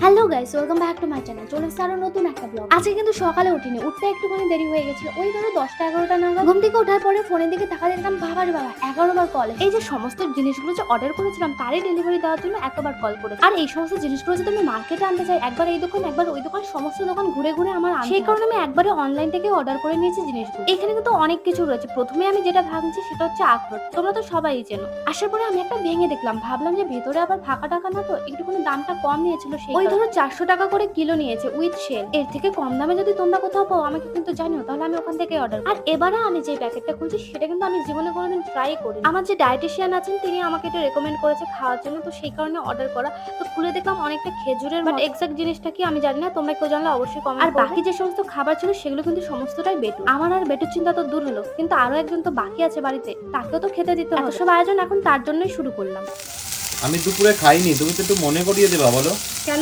Hello guys, welcome back to my channel. চলে এসেছে আরো নতুন একটা ব্লগ। আজকে কিন্তু সকালে উঠিনি, উঠতে একটুখানি দেরি হয়ে গেছিল। ওই ধরো 10টা 11টা নাগাদ ঘুম থেকে ওঠার পরে ফোনের দিকে তাকা দেখলাম বাবার বাবা 11বার কল। এই যে সমস্ত জিনিসগুলো যে অর্ডার করেছিলাম তারই ডেলিভারি দেওয়ার জন্য এতবার কল করেছে। আর এই সমস্ত জিনিসগুলো যদি আমি মার্কেটে আনতে চাই, একবার এই দোকান একবার ওই দোকান, সমস্ত দোকান ঘুরে ঘুরে আমার আনতে সেই কারণে আমি একবারে অনলাইন থেকে অর্ডার করে নিয়েছি জিনিসগুলো। এখানে কিন্তু অনেক কিছু রয়েছে। প্রথমে আমি যেটা ভাবছি সেটা হচ্ছে আখরোট, তোমরা তো সবাই চেনো। আসার পরে আমি একটা ভেঙে দেখলাম, ভাবলাম যে ভেতরে আবার ফাঁকা টাকা না, তো একটুখানি দামটা কম নিয়েছিল। সেই ওই ধরো 400 টাকা করে কিলো নিয়েছে উইথ সেল। এর থেকে কম দামে যদি তোমরা কোথাও পাও আমাকে কিন্তু জানিও, তাহলে আমি ওখান থেকে অর্ডার। আর এবারে আমি যে প্যাকেটটা খুলছি সেটা কিন্তু আমি জীবনে কোনোদিন ট্রাই করি। আমার যে ডায়েটিশিয়ান আছেন তিনি আমাকে এটা রেকমেন্ড করেছে খাওয়ার জন্য, তো সেই কারণে অর্ডার করা। তো খুলে দেখলাম অনেকটা খেজুরের, বাট এক্সাক্ট জিনিসটা কি আমি জানি না, তোমরা কেউ জানলে অবশ্যই কমেন্ট। আর বাকি যে সমস্ত খাবার ছিল সেগুলো কিন্তু সমস্তটাই বেটু। আমার আর বেটুর চিন্তা তো দূর হলো, কিন্তু আরো একজন তো বাকি আছে বাড়িতে, তাকেও তো খেতে দিতে হবে। এত সব আয়োজন এখন তার জন্যই শুরু করলাম। আমি দুপুরে খাইনি, তুমি তো একটু মনে করিয়ে দেবা বলো। কেন?